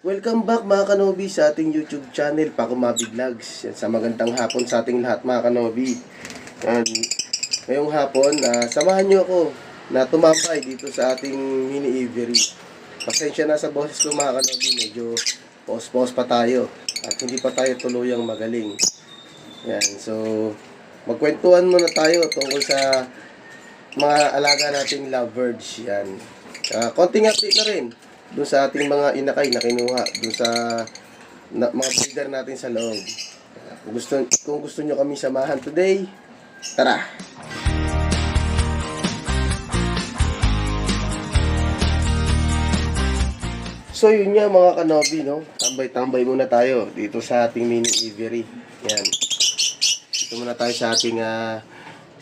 Welcome back mga kanobi sa ating YouTube channel, Paco Mabi Vlogs. Yan, sa magandang hapon sa ating lahat mga kanobi. Yan, ngayong hapon, samahan nyo ako na tumambay dito sa ating mini aviary. Pasensya na sa boses ko mga kanobi, medyo pause pa tayo at hindi pa tayo tuluyang magaling. Yan, so magkwentuhan muna tayo tungkol sa mga alaga nating lovebirds. Yan, konting update na rin doon sa ating mga inakay na kinuha doon sa mga breeder natin sa loob. Kung gusto nyo kami samahan today, tara! So yun nga mga kanobi, no? Tambay-tambay muna tayo dito sa ating mini aviary. Yan. Dito muna tayo sa ating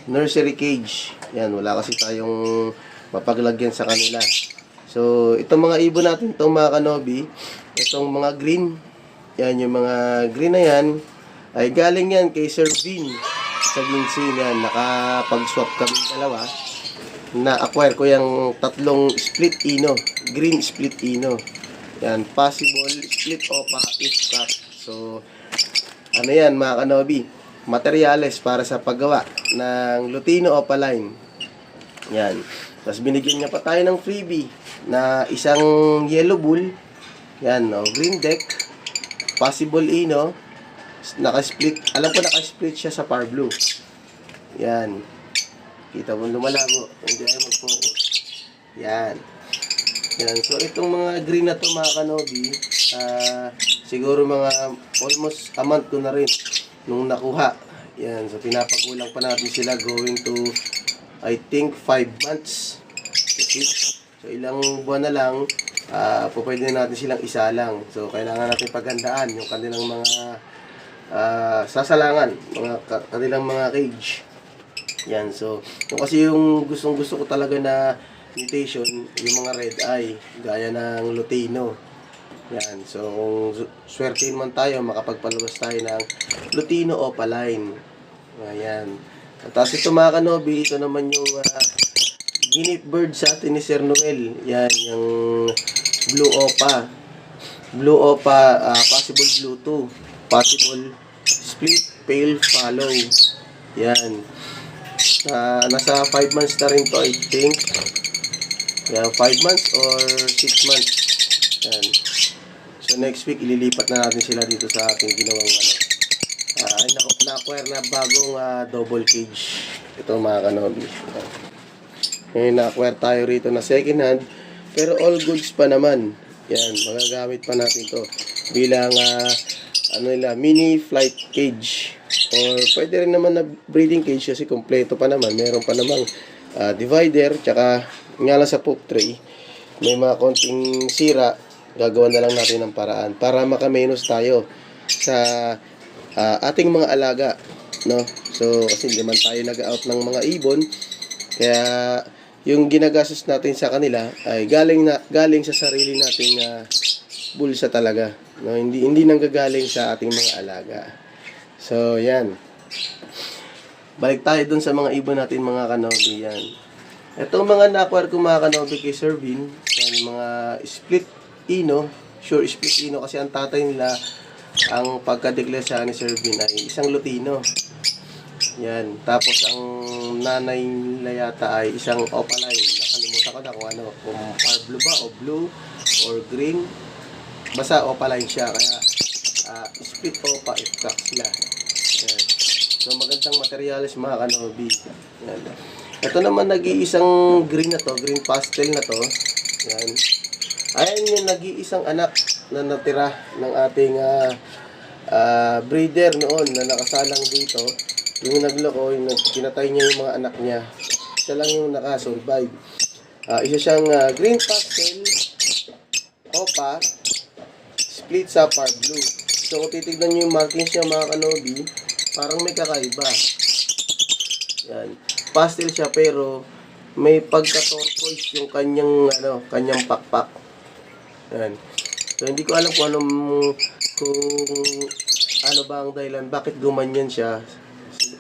nursery cage. Yan, wala kasi tayong mapaglagyan sa kanila. So, itong mga ibon natin, itong mga kanobi, itong mga green, yan, yung mga green na yan, ay galing yan kay Sir Vin sa Ginsin. Yan, nakapag-swap kami dalawa. Na-acquire ko yung tatlong split ino, green split ino. Yan, possible split opa if cut. So, ano yan mga kanobi, materyales para sa paggawa ng Lutino Opaline. Yan. Tapos binigyan niya pa tayo ng freebie na isang yellow bull. Yan, no, green deck, possible ino, naka-split. Alam ko naka-split siya sa par blue. Yan. Kita mo lumalago. Hindi ay mag-focus. Yan. Yan. So itong mga green na to mga kanobi, siguro mga almost a month ko na rin nung nakuha. Yan. So pinapagulang pa natin sila going to I think 5 months. So ilang buwan na lang, pwede natin silang isalang. So kailangan natin paghandaan yung kanilang mga sasalangan, kanilang mga cage. Yan, so yung kasi yung gustong-gusto ko talaga na mutation, yung mga red eye, gaya ng Lutino. Yan, so kung swertein man tayo, makapagpalabas tayo ng Lutino Opaline. Ayan. Tapos ito mga kanobi, ito naman yung ginip bird sa atin ni Sir Noel. Yan, yung blue opa. Blue opa, possible blue 2. Possible split pale follow. Yan. Nasa 5 months na rin to, I think. Yan, 5 months or 6 months. Yan. So next week, ililipat na natin sila dito sa ating ginawang na-acquire na bagong double cage. Ito mga kanobi. Ngayon na-acquire tayo rito na second hand, pero all goods pa naman. Yan, magagamit pa natin to bilang mini flight cage, or pwede rin naman na breeding cage kasi kompleto pa naman. Meron pa namang divider, tsaka nga lang sa poop tray may mga konting sira. Gagawa na lang natin ng paraan para makamenos tayo sa ating mga alaga, no? So kasi hindi man tayo nag-out ng mga ibon, kaya yung ginagastos natin sa kanila ay galing sa sarili nating bulsa talaga, no? Hindi nanggagaling sa ating mga alaga. So yan, balik tayo dun sa mga ibon natin mga kanobi. Yan, itong mga na-acquire ko mga kanobi kay Sir Vin, yan, yung mga split ino, sure split ino, kasi ang tatay nila, ang pagka-declare sa ni Sir Vin ay isang Lutino. Yan. Tapos ang nanay nila yata ay isang Opaline. Nakalimutan ko na kung ano, kung par blue ba o blue or green. Basta Opaline siya, kaya split opa effect sila. Yan. So magandang materyales mga kanobi. Yan. Ito naman nag-iisang green na to, green pastel na to. Yan. Ayan yung nag-iisang anak na natira ng ating breeder noon na nakasalang dito. Yung nagloko, yung kinatay niya yung mga anak niya. Siya lang yung nakasurvive. Isa siyang green pastel opa split sa par blue. So kung titignan niyo yung markings niya mga kanobi, parang may kakaiba. Yan. Pastel siya pero may pagka-turquoise yung kanyang pakpak. Yan. So hindi ko alam kung ano ba ang dahilan bakit gumanyan siya.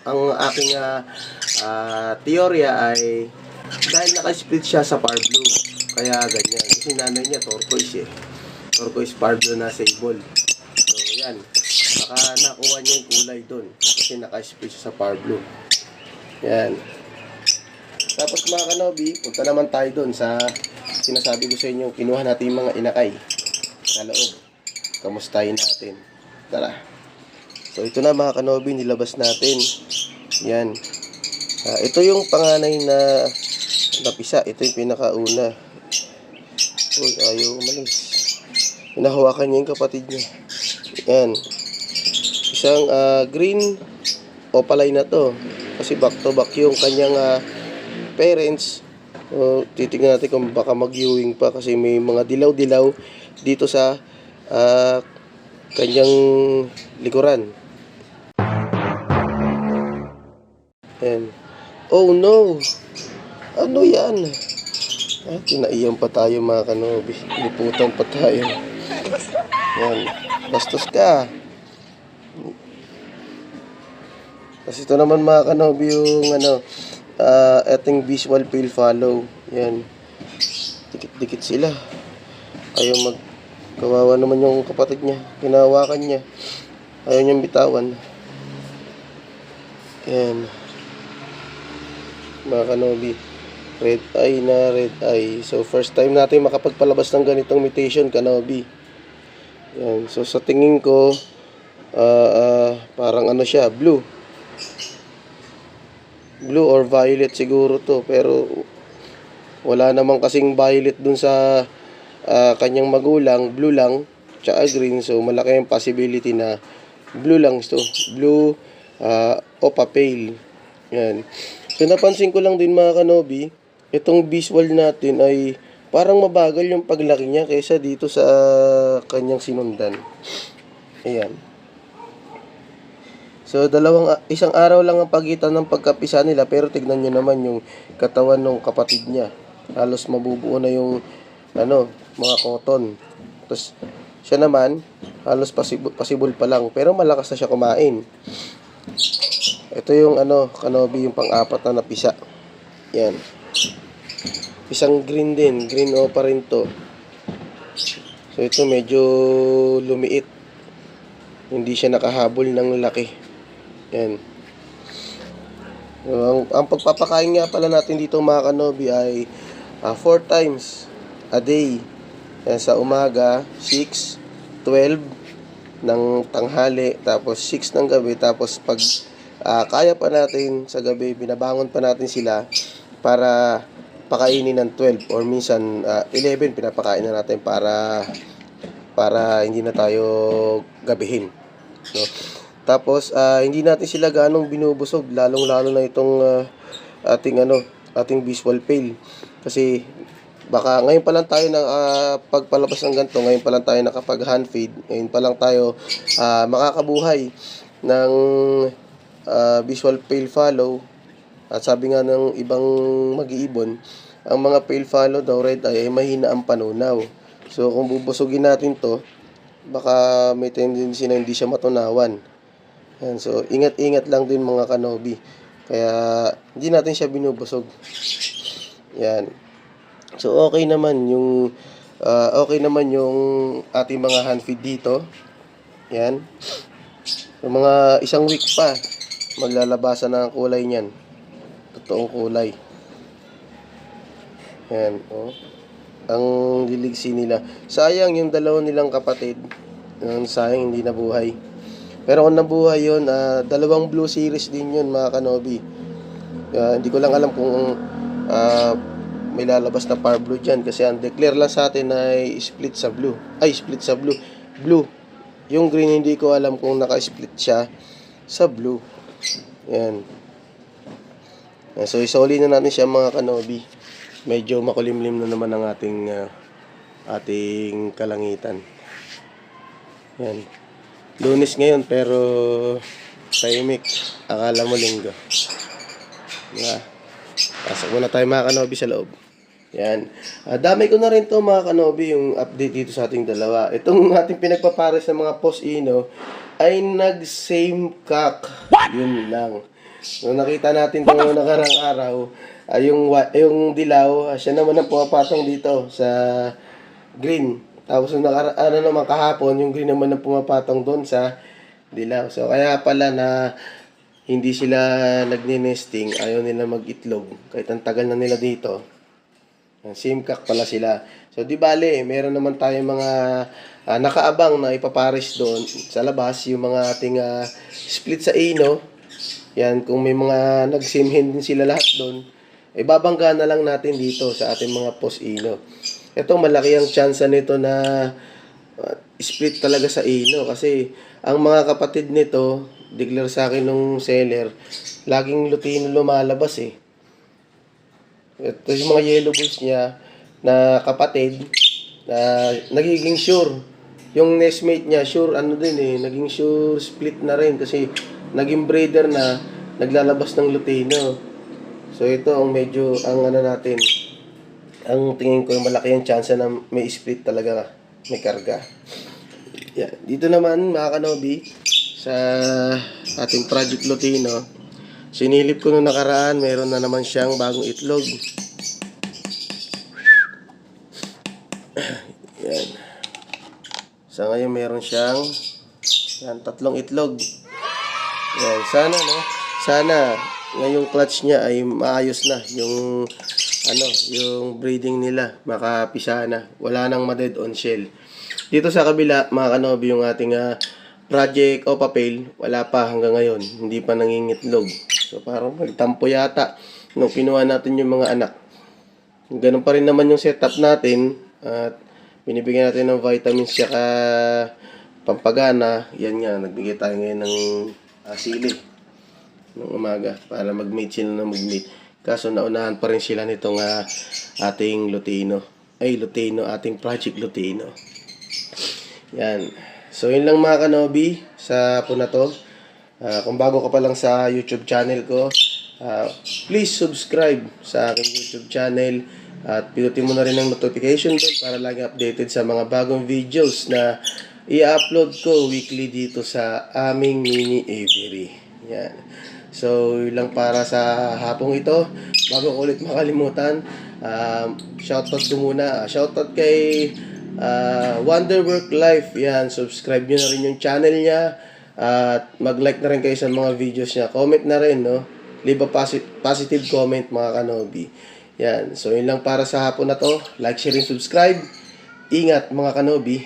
Ang aking teorya ay dahil naka-split siya sa par blue, kaya ganyan. Kasi nanay niya turquoise eh. turquoise parblo na sable. So, yan. Baka nakuha niya yung kulay doon. Kasi naka-spray siya sa parblo. Yan. Tapos mga kanobi, punta naman tayo doon sa sinasabi ko sa inyo, kinuha natin yung mga inakay sa loob. Kamustahin natin. Tara. So, ito na mga kanobi, nilabas natin. Yan. Ito yung panganay na napisa. Ito yung pinakauna. Uy, ayaw umalis. Hinahawakan niya yung kapatid niya. Yan. Isang green opalay na to. Kasi back to back yung kanyang parents. Titignan natin kung baka mag-viewing pa kasi may mga dilaw-dilaw dito sa kanyang likuran. Yan. Oh no! Ano yan? Kinaiyan pa tayo mga kanobi. Liputan pa tayo. Yan. Bastos ka. Kasi ito naman mga kanobi yung ating visual pale follow. Yan. Dikit-dikit sila. Ayaw kawawa naman yung kapatid niya. Hinahawakan niya. Ayaw niyang bitawan. Yan. Mga kanobi. Red eye na red eye. So, first time natin makapagpalabas ng ganitong mutation, kanobi. Yan. So, sa tingin ko, parang ano siya, blue. Blue or violet siguro to. Pero, wala namang kasing violet dun sa kanyang magulang. Blue lang, tsaka green. So, malaki yung possibility na blue lang ito. Blue, opa pale. Yan. So, napansin ko lang din mga kanobi, itong visual natin ay parang mabagal yung paglaki niya kaysa dito sa kanyang sinundan. Ayan. So, isang araw lang ang pagitan ng pagkapisa nila, pero tignan nyo naman yung katawan ng kapatid niya. Halos mabubuo na yung mga cotton. Tapos, siya naman, halos pasibol pa lang, pero malakas na siya kumain. Ito yung kanobi, yung pang-apat na napisa. Yan. Isang green din. Green opa rin to. So, ito medyo lumiit. Hindi siya nakahabol ng laki. Yan. So, ang pagpapakain nga pala natin dito mga kanobi ay 4 times a day. Yan, sa umaga, 6, 12 ng tanghali, tapos 6 ng gabi, tapos pag kaya pa natin sa gabi, binabangon pa natin sila para pakainin ng 12 or minsan 11 pinapakain na natin para hindi na tayo gabihin. No? Tapos hindi natin sila ganong binubusog, lalong-lalo na itong ating visual pale. Kasi baka ngayon pa lang tayo pagpalabas ng ganito, ngayon pa lang tayo nakapag hand feed, ngayon pa lang tayo makakabuhay ng visual pale follow. At sabi nga ng ibang mag-iibon, ang mga pale follow daw red eye ay mahina ang panunaw. So kung bubusugin natin to, baka may tendency na hindi siya matunawan. Yan, so ingat-ingat lang din mga kanobi. Kaya hindi natin siya binubusog. Yan. So okay naman yung ating mga hand feed dito. Yan. So, mga isang week pa maglalabasan na ang kulay niyan. Totoong kulay. Yan, oh. Ang liligsi nila. Sayang yung dalawa nilang kapatid. Sayang hindi nabuhay. Pero kung nabuhay yun, dalawang blue series din yun mga kanobi. Hindi ko lang alam kung may lalabas na parblo dyan. Kasi ang declare lang sa atin ay split sa blue. Blue. Yung green hindi ko alam kung naka-split siya sa blue. Yan. So, isoli na natin siya mga kanobi. Medyo makulimlim na naman ang ating kalangitan. Yan. Lunes ngayon pero tahimik. Akala mo linggo. Diba? Pasok muna tayo mga kanobi sa loob. Yan. Dami ko na rin to mga kanobi yung update dito sa ating dalawa. Itong ating pinagpapares ng mga post-ino ay nag-same cock. Yun lang. So, nakita natin ito noong nakarang araw. Yung dilaw, siya naman ang pumapatong dito sa green. Tapos nung ano naman kahapon, yung green naman na pumapatong doon sa dilaw. So kaya pala na hindi sila nagni-nesting, ayaw nila mag-itlog. Kahit ang tagal na nila dito. Simkak pala sila. So di bale, meron naman tayong mga nakaabang na ipapares doon sa labas. Yung mga ating split sa ino. Yan, kung may mga nag-same din sila lahat doon, ibabangga na lang natin dito sa ating mga post ino. Ito, malaki ang chance nito na split talaga sa ino kasi ang mga kapatid nito, declare sa akin nung seller, laging lutino lumalabas eh. Ito yung mga yellow bulls niya na kapatid na nagiging sure. Yung nestmate niya, sure ano din eh, naging sure split na rin kasi naging breeder na naglalabas ng lutino. So ito ang medyo, ang ano natin, ang tingin ko malaki ang chance na may split talaga, may karga. Yeah. Dito naman mga kanobi, sa ating Project Lutino, sinilip ko nung nakaraan, meron na naman siyang bagong itlog. Yan. Sa ngayon meron siyang yan, 3 itlog. Yan. Sana ngayong clutch niya ay maayos na yung yung breeding nila, makapisa na. Wala nang ma-dead on shell. Dito sa kabila, mga kanobi, yung ating project o papel, wala pa hanggang ngayon. Hindi pa nangingitlog. So, parang magtampo yata nung kinuha natin yung mga anak. Ganun pa rin naman yung setup natin. At binibigyan natin ng vitamins saka pampagana. Yan nga, nagbigay tayo ngayon ng sili ng umaga para mag-mate sila na mag-mate. Kaso naunahan pa rin sila nitong ating Lutino. Lutino, ating Project Lutino. Yan. So, yun lang mga kanobi sa po na to. Kung bago ka pa lang sa YouTube channel ko, please subscribe sa aking YouTube channel at pinutin mo na rin ang notification bell para lagi updated sa mga bagong videos na i-upload ko weekly dito sa aming mini aviary. Yan. So, yun lang para sa hapong ito. Bago ko ulit makalimutan, shoutout ko muna. Shoutout kay Wonderwork Life. Yan, subscribe nyo na rin yung channel niya. At mag-like na rin kayo sa mga videos niya. Comment na rin, no? Leave a positive comment, mga kanobi. Yan. So, yun lang para sa hapon na to. Like, share, and subscribe. Ingat, mga kanobi.